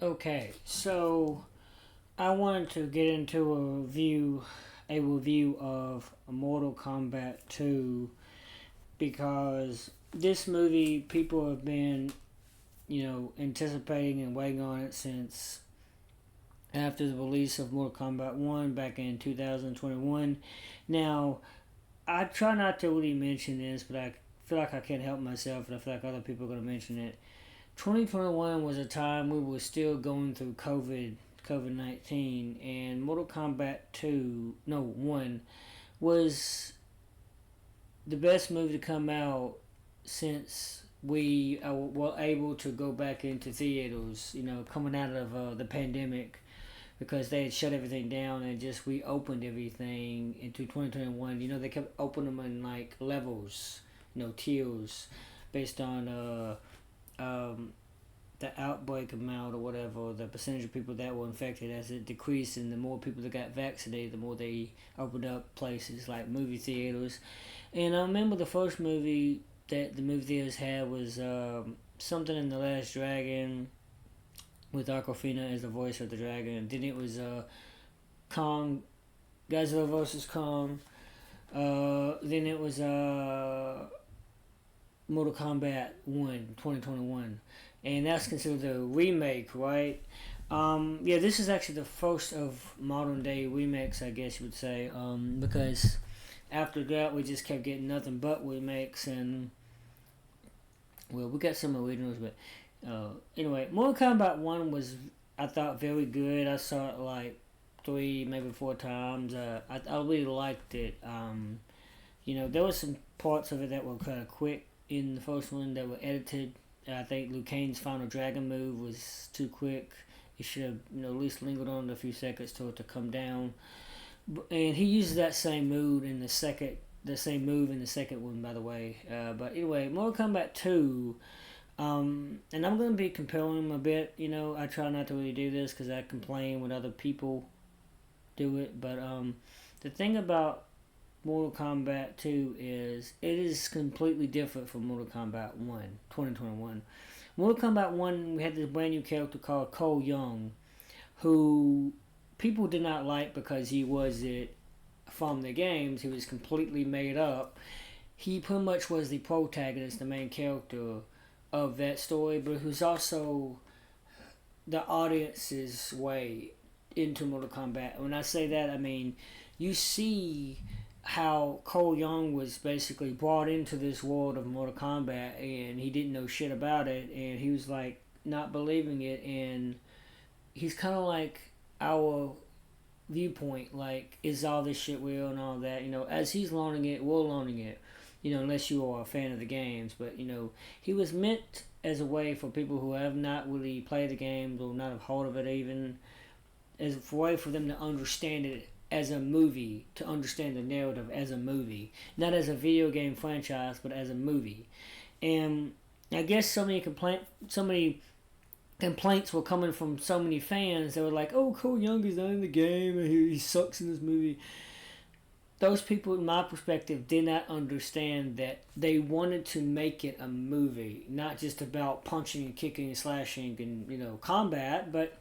Okay, so I wanted to get into a review of Mortal Kombat 2 because this movie people have been, anticipating and waiting on it since after the release of Mortal Kombat 1 back in 2021. Now, I try not to really mention this, but I feel like I can't help myself, and I feel like other people are going to mention it. 2021 was a time we were still going through COVID 19, and Mortal Kombat 2, no, 1, was the best movie to come out since we were able to go back into theaters, coming out of the pandemic because they had shut everything down and just reopened everything into 2021. They kept opening them in like levels, tiers based on um, the outbreak amount or whatever, the percentage of people that were infected as it decreased, and the more people that got vaccinated, the more they opened up places like movie theaters. And I remember the first movie that the movie theaters had was something in The Last Dragon with Aquafina as the voice of the dragon. And then it was Kong, Godzilla vs. Kong. Then it was Mortal Kombat 1, 2021. And that's considered a remake, right? Yeah, this is actually the first of modern day remakes, I guess you would say, because after that we just kept getting nothing but remakes, and well, we got some originals, but anyway, Mortal Kombat 1 was, I thought, very good. I saw it like three, maybe four times. I really liked it. There was some parts of it that were kind of quick in the first one that were edited. I think Liu Kang's final dragon move was too quick. It should have, at least lingered on a few seconds to it to come down. And he uses that same move in the second one, by the way. But anyway, Mortal Kombat 2. And I'm going to be comparing them a bit. I try not to really do this because I complain when other people do it. But the thing about Mortal Kombat 2 is it is completely different from Mortal Kombat 1, 2021. Mortal Kombat 1, we had this brand new character called Cole Young, who people did not like because he wasn't from the games. He was completely made up. He pretty much was the protagonist, the main character of that story, but who's also the audience's way into Mortal Kombat. When I say that, I mean you see how Cole Young was basically brought into this world of Mortal Kombat, and he didn't know shit about it, and he was like not believing it, and he's kind of like our viewpoint, like, is all this shit real and all that. As he's learning it, we're learning it, unless you are a fan of the games. But he was meant as a way for people who have not really played the games or not have heard of it even, as a way for them to understand it as a movie, to understand the narrative as a movie, not as a video game franchise, but as a movie. And I guess so many complaints were coming from so many fans that were like, "Oh, Cole Young is not in the game. He sucks in this movie." Those people, in my perspective, did not understand that they wanted to make it a movie, not just about punching and kicking and slashing and combat, but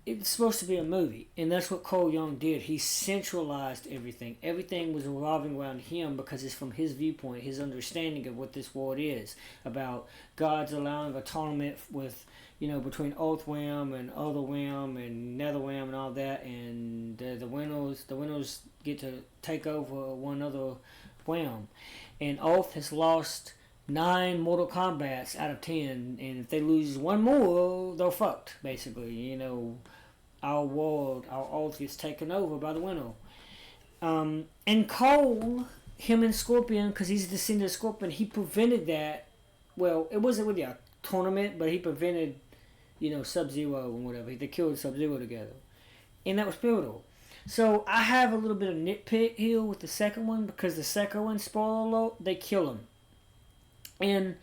it's supposed to be a movie, and that's what Cole Young did. He centralized everything. Everything was revolving around him because it's from his viewpoint, his understanding of what this world is about. God's allowing a tournament with, between Earth Realm and Other Realm and Nether Realm and all that, and the winners get to take over one other realm, and Earth has lost 9 Mortal Kombats out of 10, and if they lose one more, they're fucked. Basically, our world, our Earth gets taken over by the winner. And Cole, him and Scorpion, because he's a descendant of Scorpion, he prevented that. Well, it wasn't really a tournament, but he prevented, Sub-Zero and whatever. They killed Sub-Zero together, and that was pivotal. So I have a little bit of nitpick here with the second one, because the second one, spoiler alert, they kill him. And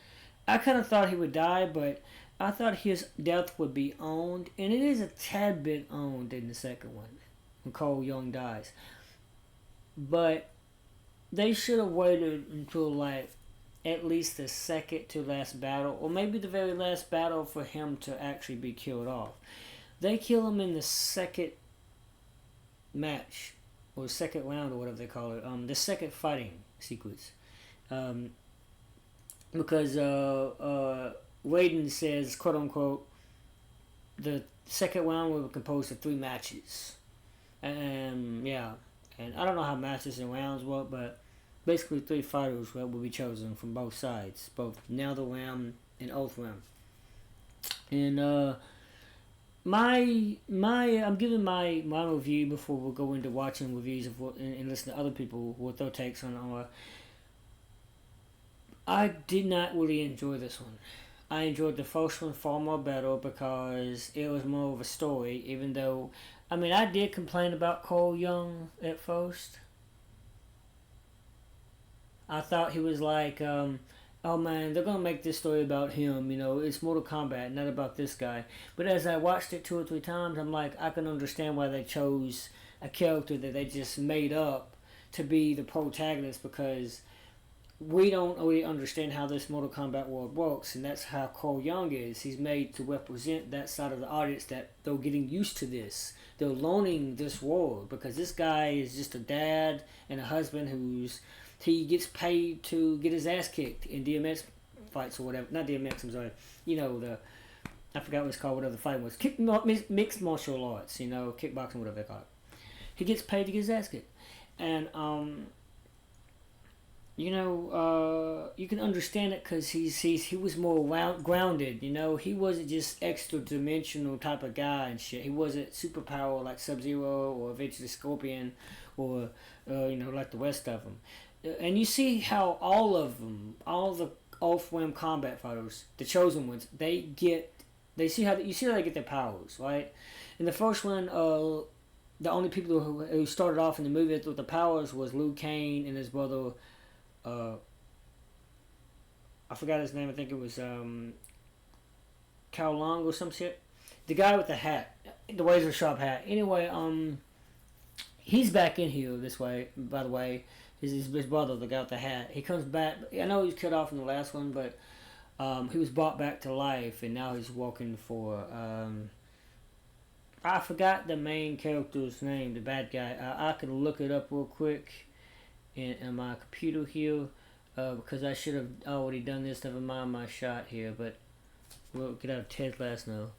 I kind of thought he would die, but I thought his death would be owned, and it is a tad bit owned in the second one when Cole Young dies. But they should have waited until like at least the second to last battle, or maybe the very last battle for him to actually be killed off. They kill him in the second match, or second round, or whatever they call it. The second fighting sequence. Um, because Raiden says, quote unquote, the second round will be composed of 3 matches. And yeah, and I don't know how matches and rounds work, but basically 3 fighters will be chosen from both sides, both Netherrealm and Earthrealm. And I'm giving my review before we go into watching reviews of what, and listen to other people what their takes on it. I did not really enjoy this one. I enjoyed the first one far more better because it was more of a story, even though, I mean, I did complain about Cole Young at first. I thought he was like, oh man, they're gonna make this story about him, it's Mortal Kombat, not about this guy. But as I watched it 2 or 3 times, I'm like, I can understand why they chose a character that they just made up to be the protagonist, because we don't really understand how this Mortal Kombat world works, and that's how Cole Young is. He's made to represent that side of the audience that they're getting used to this. They're learning this world because this guy is just a dad and a husband he gets paid to get his ass kicked in DMX fights or whatever. Not DMX, I'm sorry. I forgot what it's called, whatever the fight was. Mixed martial arts, kickboxing, whatever they call it. He gets paid to get his ass kicked. And, you can understand it because he was more grounded. He wasn't just extra dimensional type of guy and shit. He wasn't superpower like Sub-Zero or eventually Scorpion or like the rest of them. And you see how all of them, all the off-whim combat fighters, the chosen ones, you see how they get their powers, right? In the first one, the only people who started off in the movie with the powers was Liu Kang and his brother. I forgot his name. I think it was Cao Long or some shit. The guy with the hat, the razor sharp hat. Anyway, he's back in here this way. By the way, his brother, the guy with the hat. He comes back. I know he was cut off in the last one, but he was brought back to life, and now he's working for. I forgot the main character's name, the bad guy. I can look it up real quick in my computer here, because I should have already done this. Never mind my shot here, but we'll get out of Ted Lasso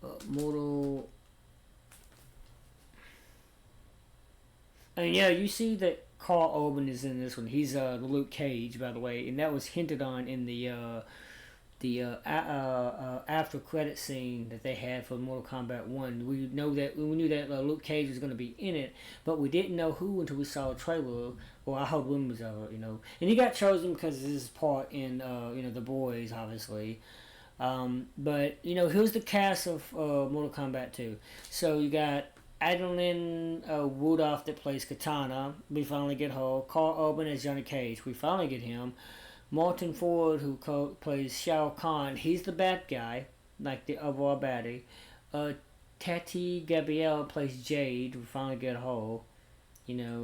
now. Mortal. And yeah, you see that Carl Urban is in this one. He's Luke Cage, by the way, and that was hinted on in the after credit scene that they had for Mortal Kombat 1. We knew that Luke Cage was going to be in it, but we didn't know who until we saw a trailer. Well, I heard rumors of it, And he got chosen because of his part in, The Boys, obviously. But, here's the cast of Mortal Kombat 2. So you got Adeline Rudolph that plays Katana. We finally get her. Carl Urban as Johnny Cage. We finally get him. Martin Ford, who plays Shao Kahn, he's the bad guy, like the overall baddie. Tati Gabrielle plays Jade. We finally get her.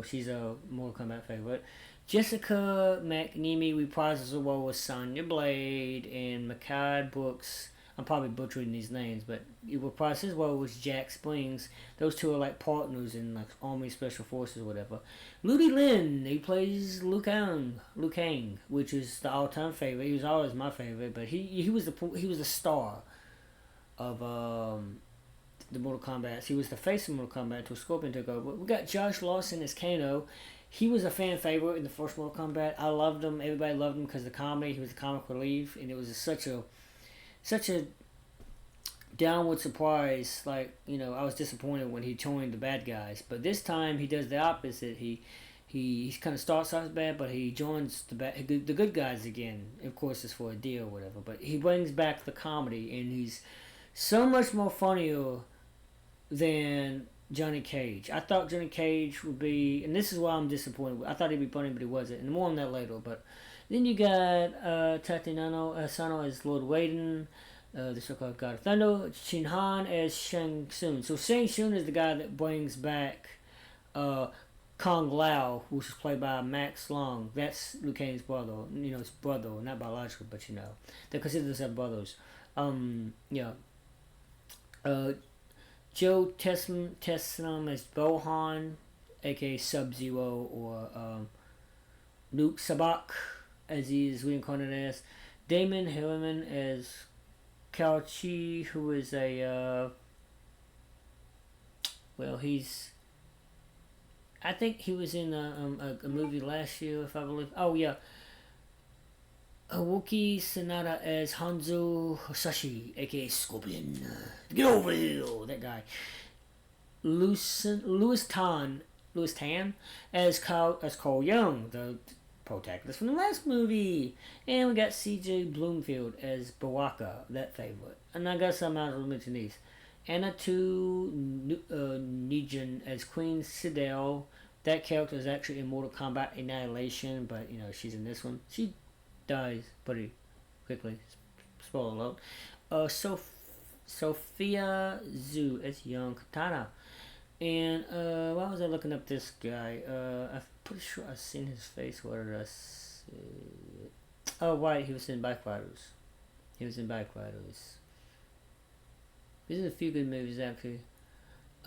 She's a Mortal Kombat favorite. Jessica McNamee reprises her role with Sonya Blade, and Mikael Brooks. I'm probably butchering these names, but he reprises his role with Jack Springs. Those two are like partners in like Army Special Forces or whatever. Ludi Lin, he plays Liu Kang, which is the all-time favorite. He was always my favorite, but he was the star of the Mortal Kombat. He was the face of Mortal Kombat until Scorpion took over. We got Josh Lawson as Kano. He was a fan favorite in the first Mortal Kombat. I loved him. Everybody loved him because of the comedy. He was the comic relief, and it was such a downward surprise. Like, I was disappointed when he joined the bad guys, but this time he does the opposite. He kind of starts off bad, but he joins the good guys again. Of course, it's for a deal or whatever, but he brings back the comedy, and he's so much more funnier than Johnny Cage. I thought Johnny Cage would be, and this is why I'm disappointed. I thought he'd be funny, but he wasn't. And more on that later. But then you got Tatiana Asano as Lord Raiden, the so-called God of Thunder. Shin Han as Shang Tsung. So Shang Tsung is the guy that brings back Kung Lao, which is played by Max Long. That's Liu Kang's brother. His brother, not biological, but they consider themselves brothers. Yeah. Uh, Joe Teslam as Bohan, aka Sub Zero, or Luke Sabak, as he is reincarnated as. Damon Herriman as Kao Chi, who is he's. I think he was in a movie last year, if I believe. Oh, yeah. Wookie Sanada as Hanzo Hasashi, aka Scorpion. Get over here, that guy. Louis Tan as Cole Young, the protagonist from the last movie. And we got CJ Bloomfield as Baraka, that favorite. And I guess I'm out of mention these. Anatu Nijin as Queen Sidel. That character is actually in Mortal Kombat Annihilation, but she's in this one. She dies pretty quickly. Spoiler alert. Sophia Zhu as Young Katana. And why was I looking up this guy? I'm pretty sure I've seen his face. What did I see? Oh, right, he was in Bike Riders. He's in a few good movies, actually.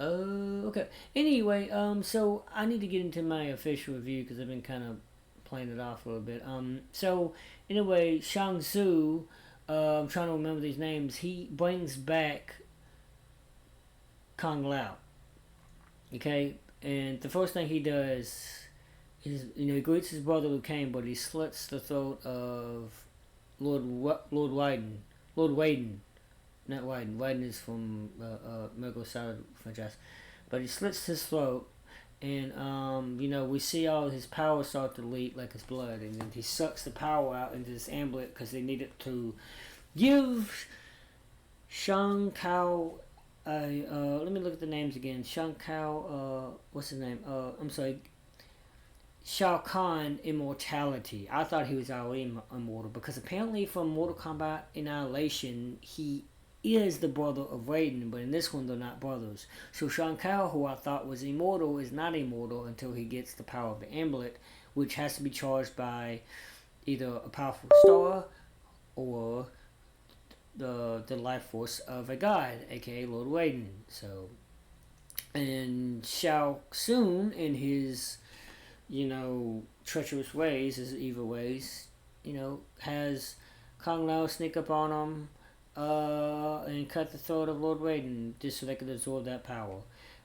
Okay. Anyway, so I need to get into my official review because I've been kind of playing it off a little bit. So anyway, Shang Tzu, I'm trying to remember these names. He brings back Kung Lao. Okay, and the first thing he does is, he greets his brother Liu Kang, but he slits the throat of Lord Wyden. Lord Waden. Not Wyden. Wyden is from Miracle Solid franchise. But he slits his throat, and we see all his power start to leak like his blood, and then he sucks the power out into this amulet because they need it to give Shang Kao. Let me look at the names again. Shang Kao. What's his name? I'm sorry. Shao Kahn immortality. I thought he was already immortal because apparently from Mortal Kombat Annihilation he is the brother of Raiden, but in this one they're not brothers. So Shang Kao, who I thought was immortal, is not immortal until he gets the power of the amulet, which has to be charged by either a powerful star or the life force of a god, aka Lord Raiden. So, and Shao Tsung, in his treacherous ways, his evil ways, has Kung Lao sneak up on him and cut the throat of Lord Raiden just so they could absorb that power.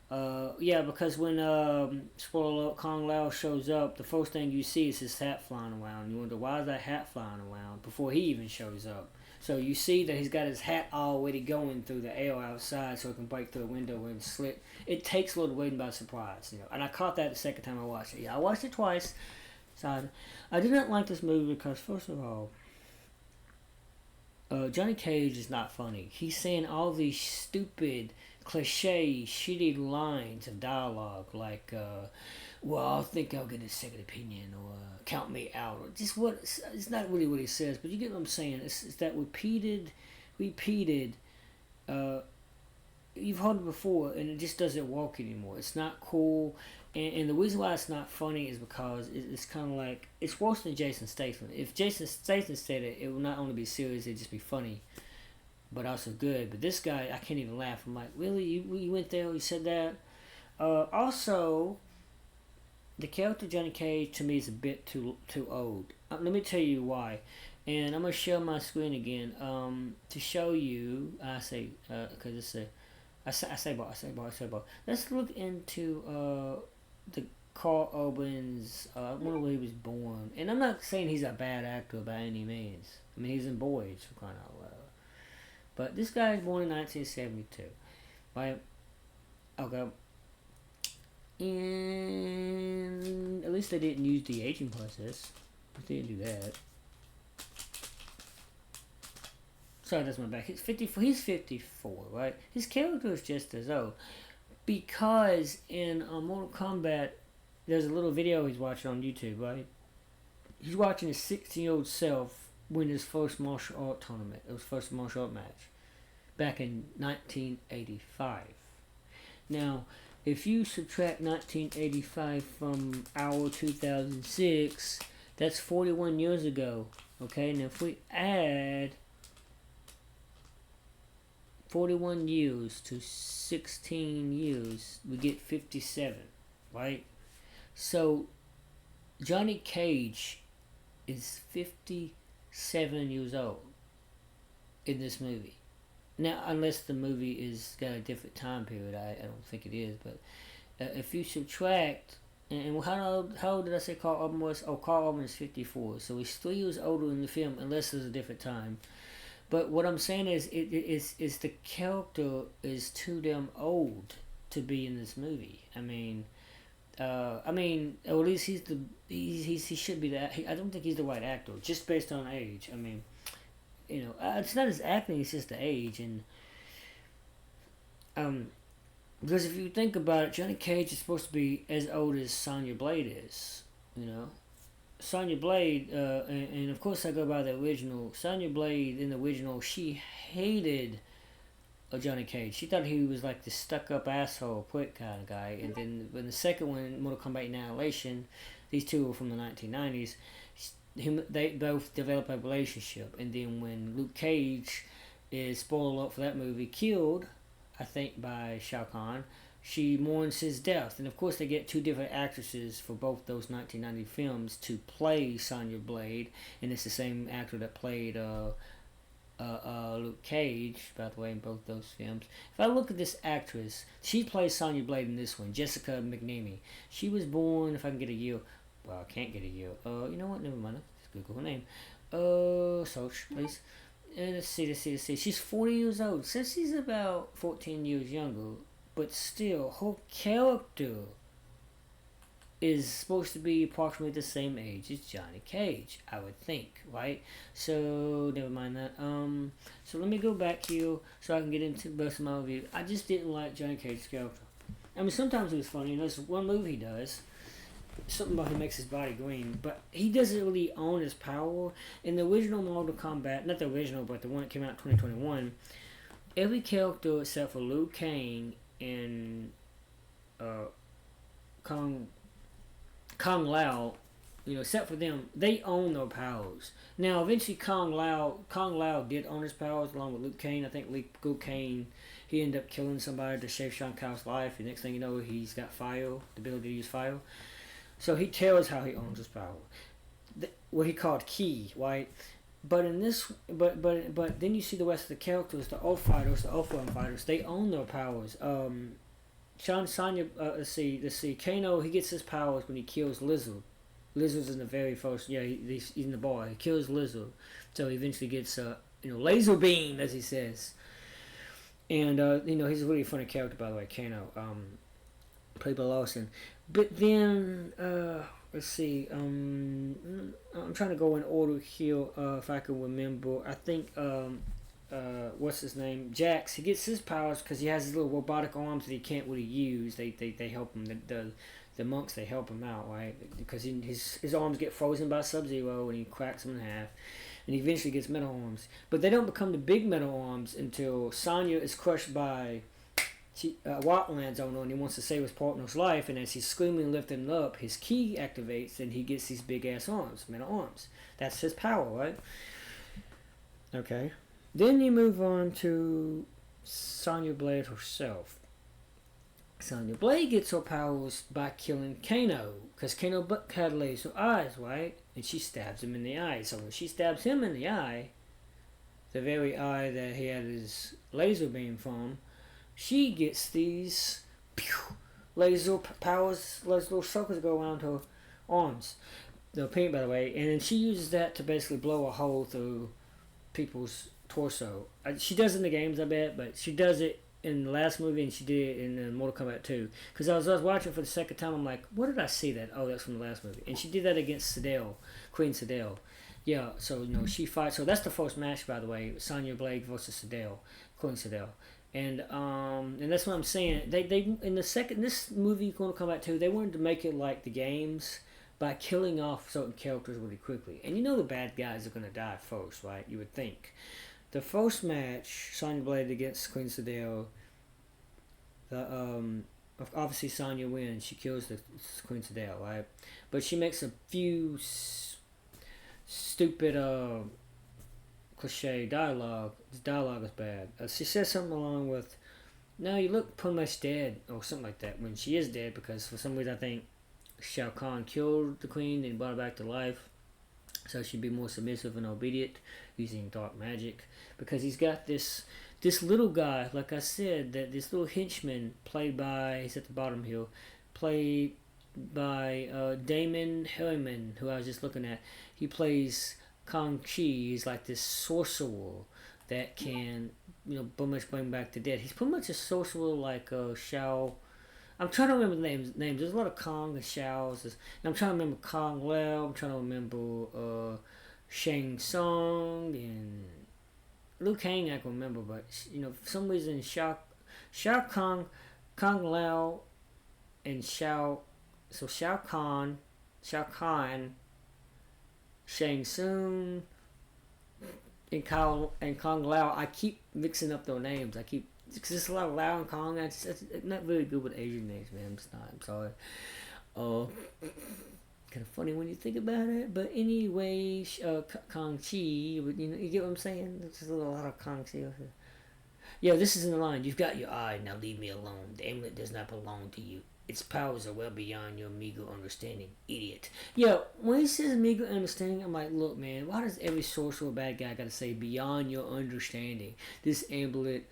Because when spoiler alert, Kung Lao shows up, the first thing you see is his hat flying around. You wonder why is that hat flying around before he even shows up. So you see that he's got his hat already going through the air outside so it can break through a window and slit. It takes Lord Raiden by surprise, And I caught that the second time I watched it. Yeah, I watched it twice. So I did not like this movie because, first of all, Johnny Cage is not funny. He's saying all these stupid, cliche, shitty lines of dialogue like, I think I'll get a second opinion, or count me out, or just what, it's not really what he says, but you get what I'm saying. It's that repeated, you've heard it before, and it just doesn't work anymore. It's not cool, and the reason why it's not funny is because it's kind of like, it's worse than Jason Statham. If Jason Statham said it, it would not only be serious, it'd just be funny, but also good. But this guy, I can't even laugh. I'm like, really? You went there, you said that? Also, the character Johnny Cage to me is a bit too old. Let me tell you why. And I'm gonna share my screen again to show you. I say because it's a. I say bar. Let's look into the Carl Urban's. I wonder where he was born. And I'm not saying he's a bad actor by any means. I mean, he's in Boys, for crying out loud. But this guy was born in 1972, right? Okay. And at least they didn't use the aging process. They didn't do that. Sorry, that's my back. He's 54. He's 54, right? His character is just as old. Because in Mortal Kombat, there's a little video he's watching on YouTube, right? He's watching his 16-year-old self win his first martial art tournament. It was first martial art match back in 1985. Now, if you subtract 1985 from our 2006, that's 41 years ago. Okay, and if we add 41 years to 16 years, we get 57, right? So Johnny Cage is 57 years old in this movie. Now, unless the movie is got a different time period, I don't think it is. But if you subtract, and how old did I say Carl Urban was? Oh, Carl Urban is 54, so he's 3 years older in the film, unless there's a different time. But what I'm saying is the character is too damn old to be in this movie. I mean, or at least he should be that. I don't think he's the right actor, just based on age. I mean, it's not his acting; it's just the age, and because if you think about it, Johnny Cage is supposed to be as old as Sonya Blade is. Sonya Blade, and of course I go by the original. Sonya Blade in the original, she hated Johnny Cage. She thought he was like the stuck-up asshole, prick kind of guy. And then when the second one, Mortal Kombat Annihilation, these two were from the 1990s. They both develop a relationship. And then when Luke Cage is, spoiler alert for that movie, killed, I think by Shao Kahn, she mourns his death. And of course they get two different actresses for both those 1990 films to play Sonya Blade. And it's the same actor that played Luke Cage, by the way, in both those films. If I look at this actress, she plays Sonya Blade in this one, Jessica McNamee. She was born, if I can get a year, well, I can't get a year. You know what? Never mind. Let's Google her name. Search, please. Let's see. She's 40 years old. Since she's about 14 years younger, but still, her character is supposed to be approximately the same age as Johnny Cage, I would think, right? So, never mind that. So let me go back here so I can get into the rest of my review. I just didn't like Johnny Cage's character. I mean, sometimes it was funny. There's one move he does, something about he makes his body green, but he doesn't really own his power. In the original Mortal Kombat, not the original, but the one that came out in 2021, every character except for Liu Kang and Kung Lao, except for them, they own their powers. Now, eventually, Kung Lao did own his powers along with Liu Kang. I think Liu Kang, he ended up killing somebody to save Shang Kao's life. And next thing you know, he's got fire, the ability to use fire. So he tells how he owns his power, what he called ki, right? But in this, but then you see the rest of the characters, the old fighters, the old foreign fighters, they own their powers. Sonya, let's see. Kano, he gets his powers when he kills Lizard. Lizard's in the very first, he's in the bar. He kills Lizard, so he eventually gets laser beam, as he says. And he's a really funny character, by the way, Kano, played by Lawson. But then, let's see. I'm trying to go in order here, if I can remember. I think what's his name? Jax. He gets his powers because he has his little robotic arms that he can't really use. They help him. The monks, they help him out, right? Because his arms get frozen by Sub-Zero and he cracks them in half. And he eventually gets metal arms. But they don't become the big metal arms until Sonya is crushed by Watt lands on her and he wants to save his partner's life. And as he's screaming and lifting up, his ki activates and he gets these big ass arms, metal arms. That's his power, right? Okay. Then you move on to Sonya Blade herself. Sonya Blade gets her powers by killing Kano, because Kano had laser eyes, right? And she stabs him in the eye. So when she stabs him in the eye, the very eye that he had his laser beam from, she gets these laser powers, little circles go around her arms. They're pink, by the way. And then she uses that to basically blow a hole through people's torso. She does it in the games, I bet, but she does it in the last movie and she did it in Mortal Kombat 2. Because I was watching for the second time, I'm like, what did I see that? Oh, that's from the last movie. And she did that against Sindel, Queen Sindel. Yeah, so, she fights. So that's the first match, by the way, Sonya Blade versus Sindel, Queen Sindel. And that's what I'm saying. They in this movie, Mortal Kombat 2, they wanted to make it like the games by killing off certain characters really quickly. And the bad guys are going to die first, right? You would think. The first match, Sonya Blade against Queen Sindel, obviously Sonya wins. She kills the Queen Sedale, right? But she makes a few stupid cliche dialogue. This dialogue is bad. She says something along with, "No, you look pretty much dead," or something like that. When she is dead, because for some reason I think Shao Kahn killed the queen and brought her back to life, so she'd be more submissive and obedient using dark magic. Because he's got this little guy, like I said, that this little henchman played by, he's at the bottom here, played by Damon Herriman, who I was just looking at. He plays Kang Chi. He's like this sorcerer that can, pretty much bring back the dead. He's pretty much a sorcerer like Shao. I'm trying to remember the names. There's a lot of Kong and Xiaos. And I'm trying to remember Kong Lao. I'm trying to remember Shang Tsung and Liu Kang. I can remember, but for some reason Shao Kong, Kong Lao, and Shao. So Shao Kahn, Shang Tsung, and Kong Lao. I keep mixing up their names. Because there's a lot of Lao and Kong. I'm not really good with Asian names, man. I'm just not. I'm sorry. Kind of funny when you think about it. But anyway, Kong Chi, you get what I'm saying? There's a lot of Kong Chi. Yeah, this is in the line. You've got your eye. Now leave me alone. The amulet does not belong to you. Its powers are well beyond your meager understanding, idiot. Yeah, when he says meager understanding, I'm like, look, man, why does every sorcerer bad guy gotta say beyond your understanding? This amulet.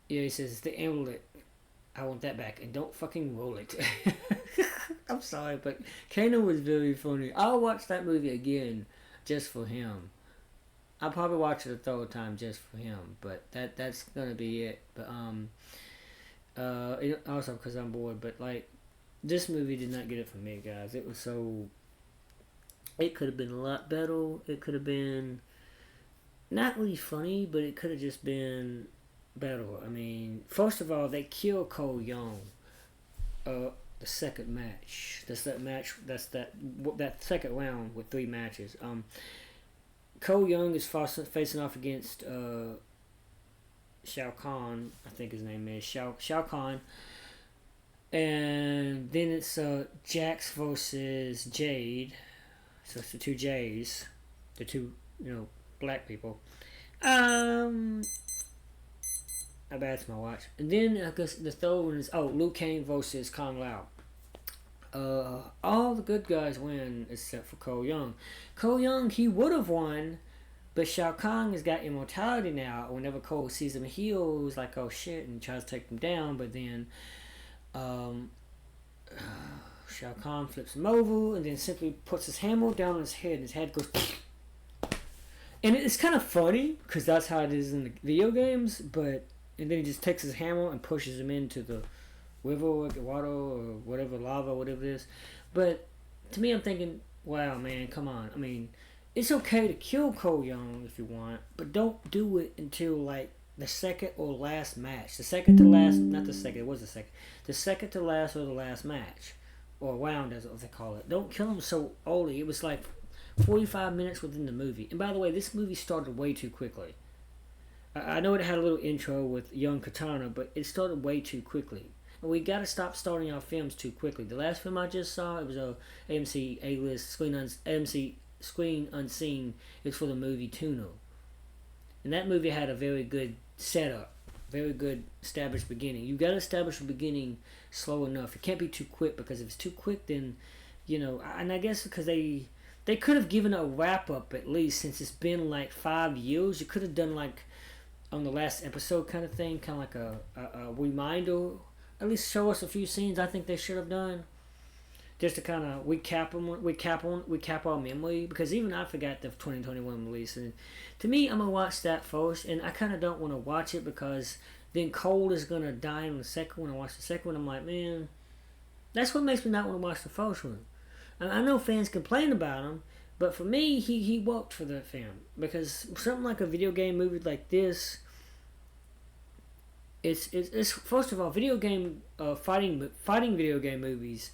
Yeah, he says, the amulet. I want that back. And don't fucking roll it. I'm sorry, but Kano was very funny. I'll watch that movie again just for him. I'll probably watch it a third time just for him. But that's gonna be it. But also because I'm bored. But like, this movie did not get it from me, guys. It was so. It could have been a lot better. It could have been not really funny, but it could have just been better. I mean, first of all, they kill Cole Young. The second match. That's that second round with 3 matches. Cole Young is facing off against Shao Kahn. I think his name is Shao Kahn. And then it's Jax versus Jade. So it's the 2 J's, the 2 black people. I bet it's my watch. And then I guess the third one is Liu Kang versus Kong Lao. All the good guys win except for Cole Young. Cole Young, he would have won, but Shao Kahn has got immortality now. Whenever Cole sees him heal, he's like, oh shit, and tries to take him down. But then Shao Kahn flips him over and then simply puts his hammer down on his head, and his head goes. And it's kind of funny because that's how it is in the video games, and then he just takes his hammer and pushes him into the river or the water or whatever, lava, whatever it is. But to me, I'm thinking, wow, man, come on. I mean, it's okay to kill Cole Young if you want, but don't do it until like the second or last match. The second to last, not the second, it was the second. The second to last or the last match. Or round, as they call it. Don't kill him so early. It was like 45 minutes within the movie. And by the way, this movie started way too quickly. I know it had a little intro with young Katana, but it started way too quickly. And we gotta stop starting our films too quickly. The last film I just saw, it was a AMC A-list AMC Screen Unseen. It's for the movie Tuno. And that movie had a very good setup, very good established beginning. You gotta establish a beginning slow enough. It can't be too quick, because if it's too quick, then and I guess because they could have given a wrap up at least, since it's been like 5 years. You could have done like on the last episode kind of thing, kind of like a reminder. At least show us a few scenes I think they should have done, just to kind of recap our memory, because even I forgot the 2021 release. And to me, I'm gonna watch that first, and I kind of don't want to watch it because then Cole is gonna die in the second one. I watch the second one, I'm like, man, that's what makes me not want to watch the first one. And I know fans complain about him, but for me, he worked for the film, because something like a video game movie like this. It's first of all, video game fighting video game movies.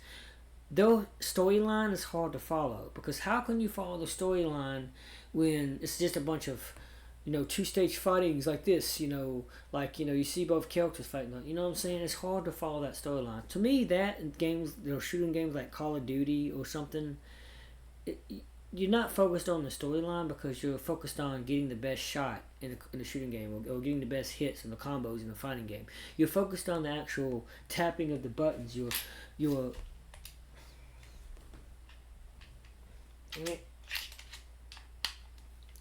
Their storyline is hard to follow, because how can you follow the storyline when it's just a bunch of two-stage fightings like this, like, you see both characters fighting, you know what I'm saying? It's hard to follow that storyline. To me, that in games, shooting games like Call of Duty or something, it, you're not focused on the storyline because you're focused on getting the best shot in the shooting game, or getting the best hits and the combos in the fighting game. You're focused on the actual tapping of the buttons. You're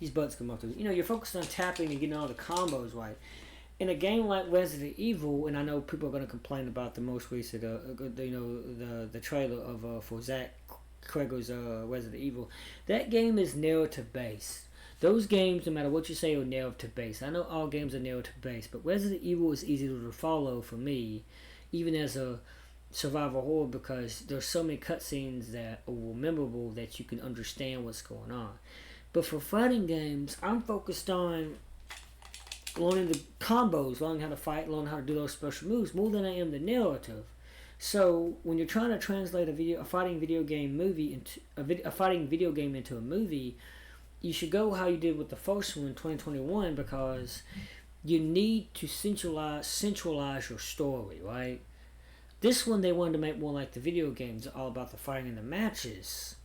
these buttons come up to you're focused on tapping and getting all the combos right. In a game like Resident Evil, and I know people are going to complain about the most recent, the trailer of for Zach Cregger's Resident Evil. That game is narrative based. Those games, no matter what you say, are narrative based. I know all games are narrative based, but Resident Evil is easier to follow for me, even as a survival horror, because there's so many cutscenes that are memorable that you can understand what's going on. But for fighting games, I'm focused on learning the combos, learning how to fight, learning how to do those special moves more than I am the narrative. So when you're trying to translate a fighting video game into a movie, you should go how you did with the first one, 2021, because you need to centralize your story, right? This one they wanted to make more like the video games, all about the fighting and the matches.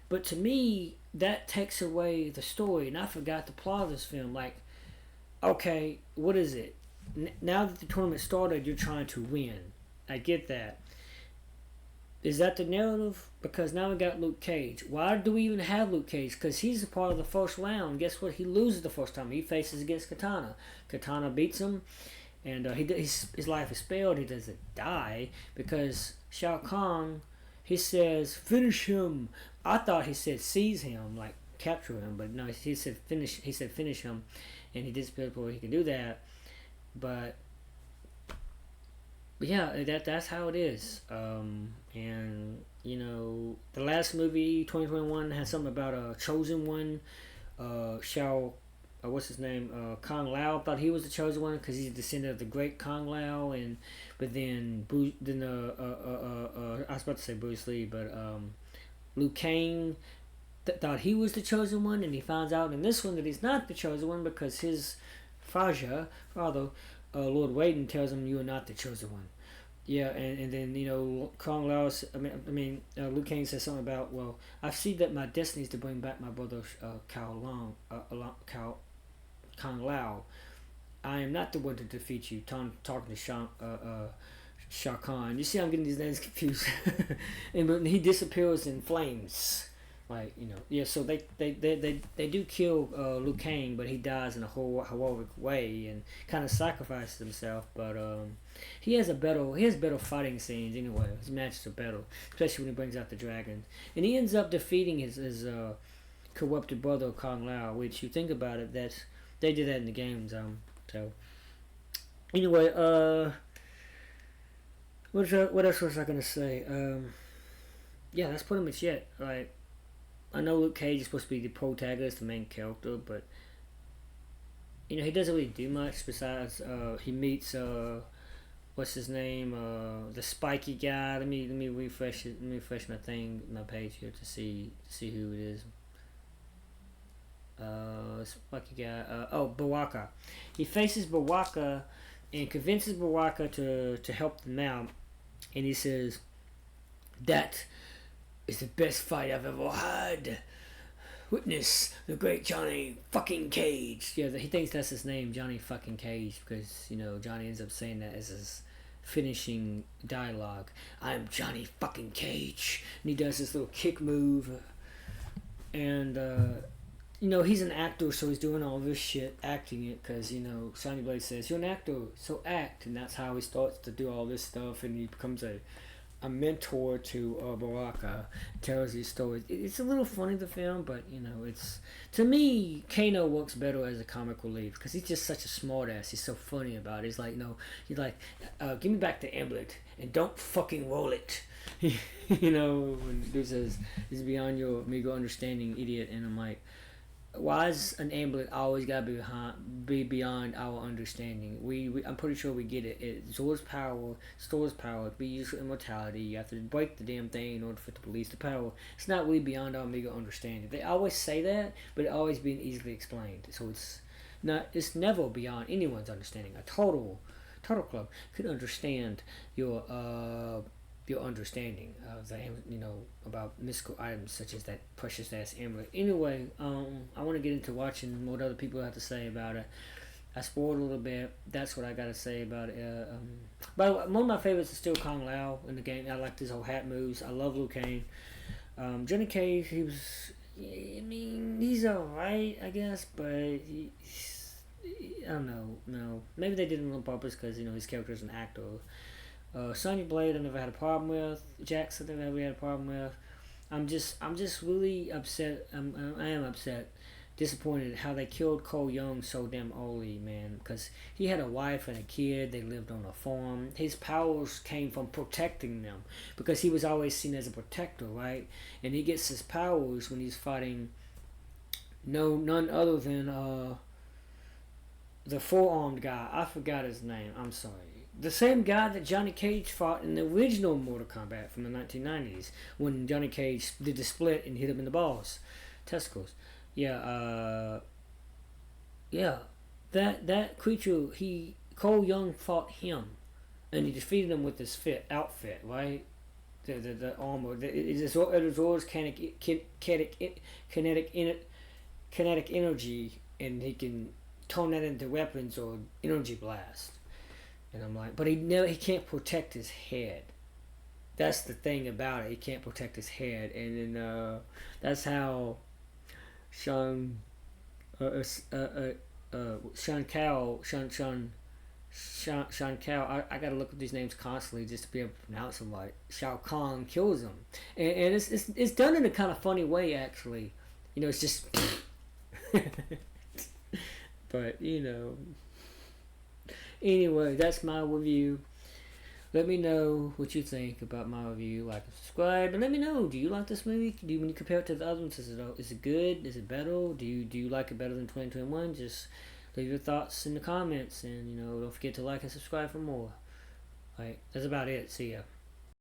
But to me, that takes away the story, and I forgot the plot of this film. Like, okay, what is it? Now that the tournament started, you're trying to win. I get that. Is that the narrative? Because now we got Luke Cage. Why do we even have Luke Cage? Because he's a part of the first round. Guess what? He loses the first time. He faces against Katana. Katana beats him, and his life is spared. He doesn't die because Shao Kahn, he says, finish him. I thought he said seize him, like capture him, but no, he said finish. He said finish him, and he did before he can do that. But yeah, that's how it is. And the last movie, 2021, had something about a chosen one. What's his name? Kung Lao. Thought he was the chosen one because he's a descendant of the great Kung Lao, but then I was about to say Bruce Lee, but Liu Kang thought he was the chosen one, and he finds out in this one that he's not the chosen one because his father, Lord Raiden, tells him you are not the chosen one. Yeah, and then Kung Lao. Liu Kang says something about, well, I see that my destiny is to bring back my brother Kung Lao. I am not the one to defeat you. Talking to Shao Kahn. You see, I'm getting these names confused. and he disappears in flames. Like, yeah, so they do kill Liu Kang, but he dies in a heroic way and kind of sacrifices himself. But he has better fighting scenes anyway. His matches are better, especially when he brings out the dragon. And he ends up defeating his corrupted brother Kung Lao, which you think about it, they did that in the games. So anyway, what else was I gonna say? Yeah, that's pretty much it. Like, I know Luke Cage is supposed to be the protagonist, the main character, but he doesn't really do much besides he meets what's his name, the spiky guy. Let me refresh it. Let me refresh my page here to see who it is. Spiky guy. Baraka. He faces Baraka and convinces Baraka to help them out, and he says that is the best fight I've ever had. Witness the great Johnny fucking Cage. Yeah, he thinks that's his name, Johnny fucking Cage, because Johnny ends up saying that as his finishing dialogue. I'm Johnny fucking Cage, and he does this little kick move, and he's an actor, so he's doing all this shit, acting it, because Sonya Blade says you're an actor, so act, and that's how he starts to do all this stuff, and he becomes a mentor to Baraka, tells his stories. It's a little funny, the film, but it's, to me, Kano works better as a comic relief because he's just such a smartass. He's so funny about it. He's like, he's like, give me back the amulet and don't fucking roll it. When the dude says it's beyond your amigo understanding, idiot, and I'm like, why is an amulet always gotta be beyond our understanding? I'm pretty sure we get it. It stores power. It be used for immortality. You have to break the damn thing in order for it to release the power. It's not really beyond our amigo understanding. They always say that, but it always being easily explained. So it's not. It's never beyond anyone's understanding. A turtle club could understand your understanding of the about mystical items such as that precious ass amulet. Anyway, I want to get into watching what other people have to say about it. I spoiled a little bit. That's what I gotta say about it. By the way, one of my favorites is still Kung Lao in the game. I like his whole hat moves. I love Liu Kang. Johnny Cage, he was. I mean, he's alright, I guess, but I don't know. No, maybe they did it on purpose because his character is an actor. Sonya Blade, I never had a problem with. Jackson, I never had a problem with. I'm just really upset. I am upset, disappointed how they killed Cole Young so damn early, man. Because he had a wife and a kid. They lived on a farm. His powers came from protecting them, because he was always seen as a protector, right? And he gets his powers when he's fighting none other than the four-armed guy. I forgot his name. I'm sorry. The same guy that Johnny Cage fought in the original Mortal Kombat from the 1990s, when Johnny Cage did the split and hit him in the balls, testicles. Yeah, that creature, Cole Young fought him, and he defeated him with his outfit, right? The armor. It absorbs kinetic energy, and he can turn that into weapons or energy blast. And I'm like, but he can't protect his head. That's the thing about it. He can't protect his head, and then that's how Sean Cao. I gotta look at these names constantly just to be able to pronounce them right. Shao Kahn kills him, and it's done in a kind of funny way, actually. It's just, but Anyway, that's my review. Let me know what you think about my review. Like and subscribe, and let me know. Do you like this movie? When you compare it to the other ones, is it good? Is it better? Do you like it better than 2021? Just leave your thoughts in the comments, and don't forget to like and subscribe for more. Alright, that's about it. See ya.